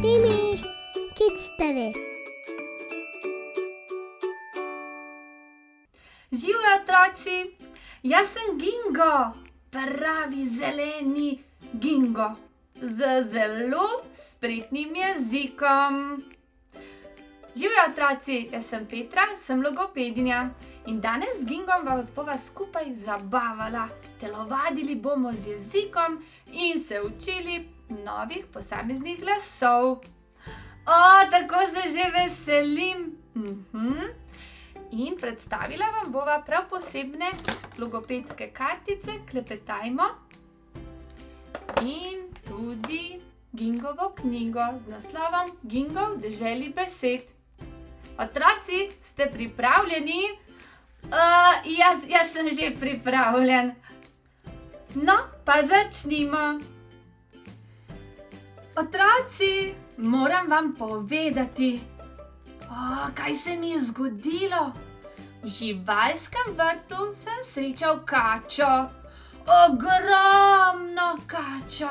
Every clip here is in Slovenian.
Timmy, Kids TV. Živjo otroci, jaz sem Gingo, pravi zeleni Gingo, z zelo spretnim jezikom. Živjo otroci, jaz sem Petra, sem logopedinja in danes z Gingom vas bova skupaj zabavala. Telovadili bomo z jezikom in se učili novih posameznih glasov. Tako se že veselim. In predstavila vam bova prav posebne logopedske kartice, klepetajmo. In tudi Gingovo knjigo z naslovom Gingo v deželi besed. Otroci, ste pripravljeni? Jaz sem že pripravljen. No, pa začnimo. Otroci, moram vam povedati, kaj se mi je zgodilo. V živalskem vrtu sem srečal kačo. Ogromno kačo.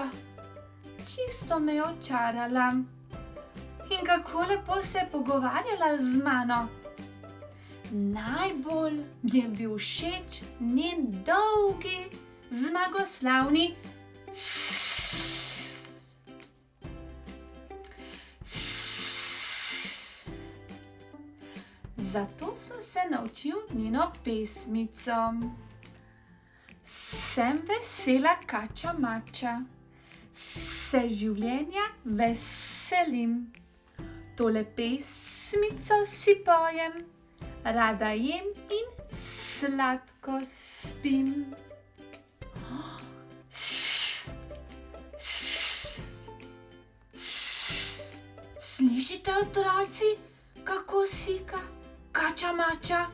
Čisto me je očarala. In kako lepo se je pogovarjala z mano. Najbolj mi je bil všeč njen dolgi, zmagoslavni Zato sem se naučil njeno pesmico. Sem vesela kača mača, se življenja veselim. Tole pesmico si pojem, rada jem in sladko spim. Slišite, otroci, kako sika kača mača?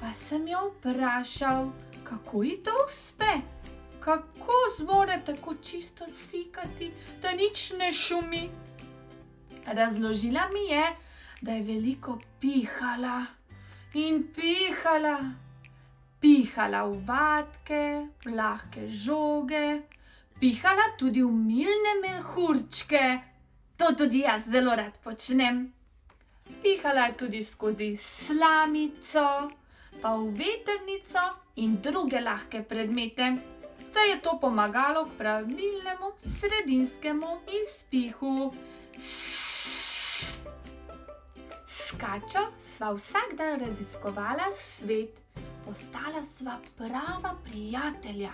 Pa sem jo vprašal, kako ji to uspe? Kako zmore tako čisto sikati, da nič ne šumi? Razložila mi je, da je veliko pihala in pihala. Pihala v vatke, v lahke žoge, pihala tudi v milne mehurčke. To tudi jaz zelo rad počnem. Pihala je tudi skozi slamico, pa v vetrnico in druge lahke predmete. Saj je to pomagalo k pravilnemu sredinskemu izpihu. S kačo sva vsak dan raziskovala svet. Postala sva prava prijatelja.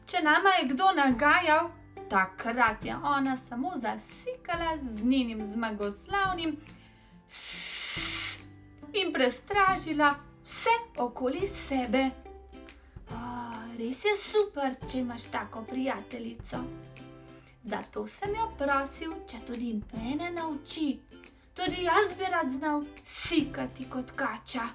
Če nama je kdo nagajal, takrat je ona samo zasikala z njenim zmagoslavnim in prestražila vse okoli sebe. Res je super, če imaš tako prijateljico. Zato sem jo prosil, če tudi mene nauči. Tudi jaz bi rad znal sikati kot kača.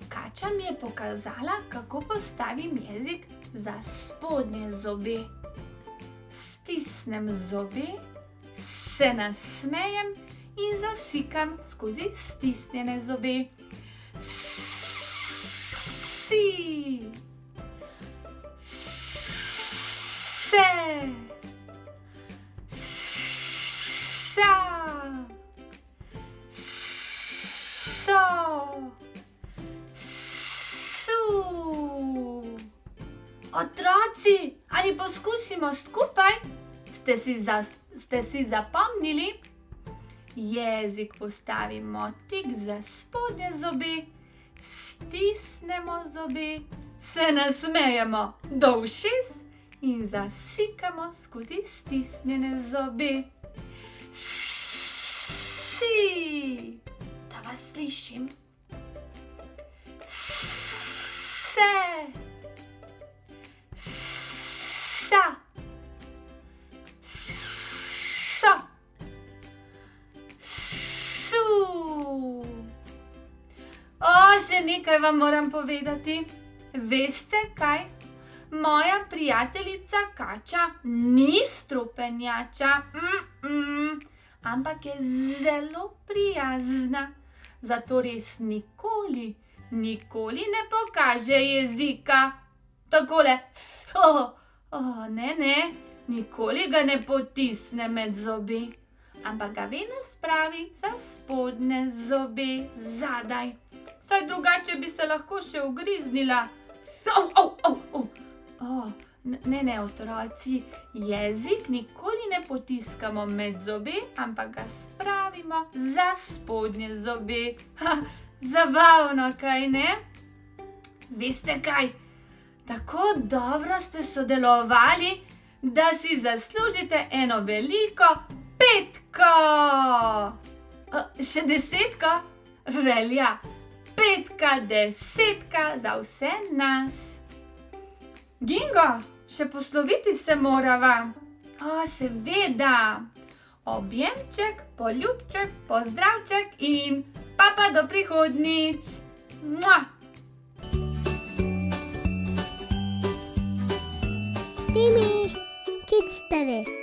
Kača mi je pokazala, kako postavim jezik za spodnje zobe. Stisnem zobe, se nasmejem in zasikam skozi stisnjene zobe. Si, se, sa, so, su. Otroci, ali poskusimo skupaj? Ste si zapomnili? Jezik postavimo tik za spodnje zobe, stisnemo zobe, se nasmejemo do ušes in zasikamo skozi stisnjene zobe. Si, da vas slišim. Se, sa, so, su. Še nekaj vam moram povedati. Veste kaj? Moja prijateljica kača ni strupenjača, ampak je zelo prijazna. Zato res nikoli ne pokaže jezika. Takole Ne, nikoli ga ne potisne med zobi, ampak ga vedno spravi za spodnje zobe zadaj. Saj drugače bi se lahko še ugriznila. Ne, otroci, jezik nikoli ne potiskamo med zobe, ampak ga spravimo za spodnje zobe. Zabavno, kaj ne? Veste kaj? Tako dobro ste sodelovali, da si zaslužite eno veliko petko. Še 10? Želja, 5, 10 za vse nas. Gingo, še posloviti se morava. Seveda. Objemček, poljubček, pozdravček in pa do prihodnjič. Mua! Timmy Kids TV.